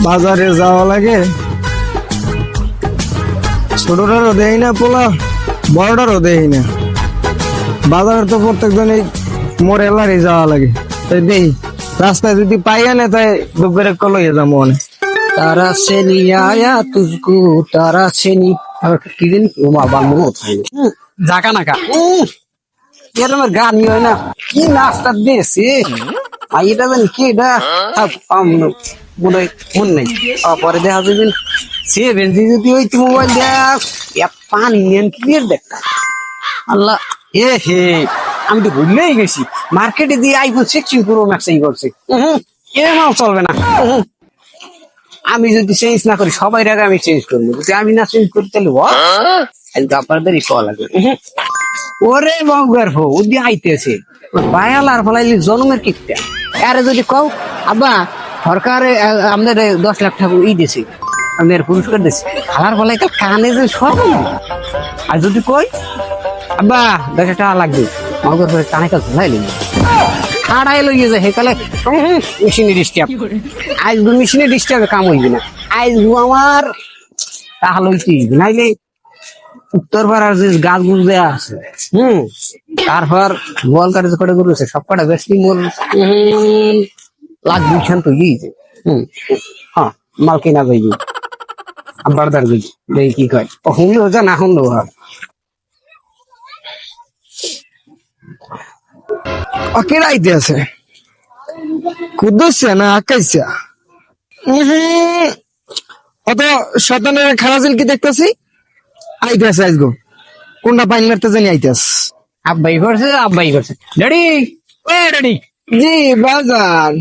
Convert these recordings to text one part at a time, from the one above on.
বাজারে যাওয়া লাগে, ছোটটারও দেই না পোলা, বড়টারও দেই না। বাজারে তো প্রত্যেকজনই মোর এলারই যাওয়া লাগে, তাই দেই রাস্তায় যদি পাইয়া না তাই দুপুরে কলইয়ে যাবো অনেক। तारा से नहीं आया तुझको तारा से नहीं কি দিন ও বাবা মত জাকা নাকা এরকম গান হয় না কি নাস্তা দিয়েছে আইটা জানি কি এটা মনে মন নেই পরে দেখা যাবেন সে বেঞ্চি যদি ওই মোবাইল দেখ পানি নেন ক্লিয়ার দেখ আল্লাহ এ হে আমি তো ভুললেই গেছি মার্কেটে দিয়ে আইফোন 16 প্রো ম্যাক্স এই করছে এ নাও চলবে না আমি যদি চেঞ্জ না করি সবাই আগে আমি চেঞ্জ করবো যদি আমি না চেঞ্জ করতে আপনাদের কল লাগবে ওরে বাবুর হো ওদি আইতেছে বায়ালার ফলাইলি জন্মের কিকটা আরে যদি কও আব্বা সরকারে আমাদের 10 লাখ টাকা ই দিছে আমাদের পুরস্কার দিছে খালার ফলাই তো কানে যে সব আর যদি কই আব্বা 10 টাকা লাগবে মাগর করে কানে কাজ লাইলি খাড়াই লইয়ে যায় হেকালে মেশিনে ডিস্টার্ব আজ মেশিনে ডিস্টার্বে কাম হইবে না আজ আমার তাহলে কি নাইলে উত্তর পাড়ার যে গাছ গুছ দেয়া আছে তারপর বল কাটে করে করেছে সব কটা বেশি মোর লাখ 2 তো গিয়েছে হ্যাঁ মাল কিনা যাইবি আবার দার যাই দেখি কি কয় ও শুনলো যা না শুনলো অকেরা আইতে আছে কুদ্দুসা না আকাইসা অত শয়তানের খারাজিল কি দেখতেছি আইতে আছে আজগো কোনটা পাইন মারতে জানি আইতে আছে আব্বাই করছে ড্যাডি ও ড্যাডি জি বাজার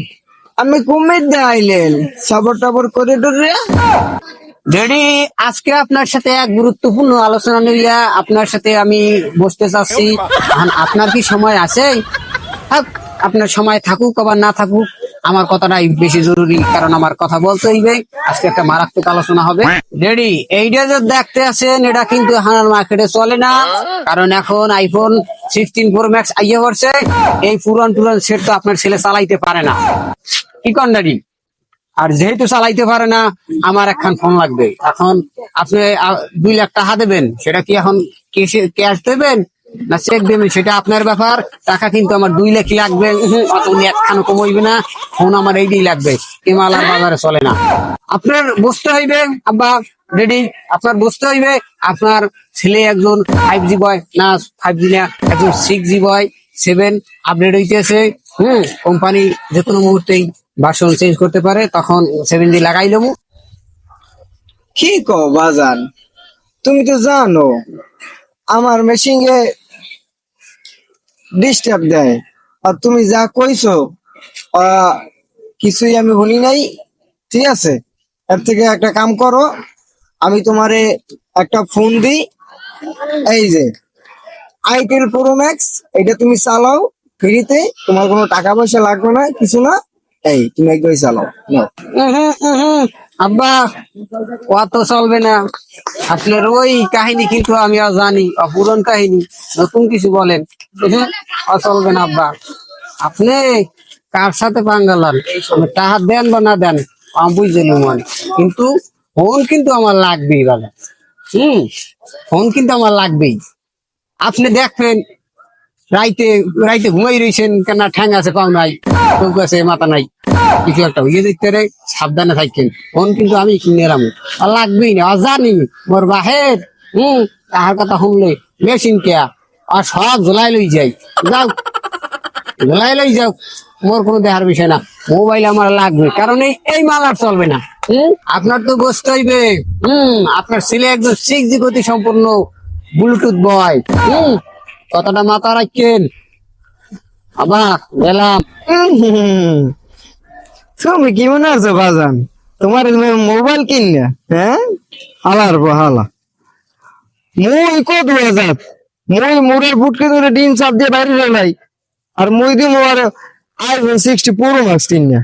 আমি কুমির দিয়ে আইলেন সবর টবর করে ডরে ড্যাডি আজকে আপনার সাথে এক গুরুত্বপূর্ণ আলোচনা নিয়ে আপনার সাথে আমি বসতে চাচ্ছি আপনার কি সময় আছে আপনার সময় থাকুক আবার না থাকুক আমার কথাটাই বেশি জরুরি কারণ আমার কথা বলতে হইবে আজকে একটা মারাত্মক আলোচনা হবে ড্যাডি এইটা যে দেখতে আছেন এটা কিন্তু হানার মার্কেটে চলে না কারণ এখন আইফোন 16 প্রো ম্যাক্স আইয়া পড়ছে এই পুরান সেট তো আপনার ছেলে চালাইতে পারে না কি কন ড্যাডি আর যেহেতু চালাইতে পারে না আমার একখান ফোন লাগবে এখন আপনি 2 লাখ টাকা দেবেন সেটা কি এখন ক্যাশ দেবেন না চেক দেবেন সেটা আপনার ব্যাপার টাকা কিন্তু আমার 2 লাখ লাগবে উনি একখানও কমাইবে না ফোন আমার এইটাই লাগবে হিমালয় বাজারে চলে না আপনার বুঝতে হইবে আব্বা রেডি আপনার বুঝতে হইবে আপনার ছেলে একজন 5G বয় না 5G না একজন 6G বয় 7 আপডেট হইতেছে কোম্পানি যে কোনো মুহূর্তেই ভার্সন চেঞ্জ করতে পারে তখন 7G লাগাই দেবো কি কো বাজার তুমি তো জানো আমার মেশিনে ডিস্টার্ব দেয় আর তুমি যা কইছো কিছুই আমি শুনি নাই ঠিক আছে এর থেকে একটা কাম করো আমি তোমারে একটা ফোন দিই এই যে আইটেল প্রো ম্যাক্স এটা তুমি চালাও ফ্রিতে তোমার কোনো টাকা পয়সা লাগবে না কিছু না এই তুমি একদমই চালাও নাও আব্বা কত চলবে না আপনার ওই কাহিনী কিন্তু আমি জানি অপুরন কাহিনী নতুন কিছু বলেন চলবে না আব্বা আপনি কার সাথে পাঙ্গালান টাকা দেন বা না দেন আমি বুঝলেন মানে কিন্তু ফোন কিন্তু আমার লাগবেই দাদা ফোন কিন্তু আমার লাগবেই আপনি দেখবেন রাইতে রাইতে ঘুমাই রয়েছেন কেন ঠ্যাং আছে পাও নাই চোখ আছে মাথা নাই কিছু একটা হইয়ে দেখতে রে সাবধানে থাকেন ফোন কিন্তু আমি কিনে এলাম আর লাগবেই না জানি মোর বাহের তাহার কথা শুনলে মেশিন কেয়া আর সব ঝোলাই লই যাই যাও ঝোলাই লই যাও মোর কোনো দেখার বিষয় না মোবাইল আমার লাগবে কারণ এই মাল আর চলবে না আপনার তো বুঝতে হইবে আপনার ছেলে একদম 6G গতি সম্পূর্ণ ব্লুটুথ বয় কথাটা মাথা রাখেন আবার গেলাম তুমি কি মনে আছো বাজান তোমার মোবাইল কিনা হালার হালা মুই কত বাজার মুই মোড়ের বুটকে ধরে ডিম চাপ দিয়ে বাইরে রেলাই আর মুই দিই মোবাইল আইফোন 60 প্রো ম্যাক্স কিনা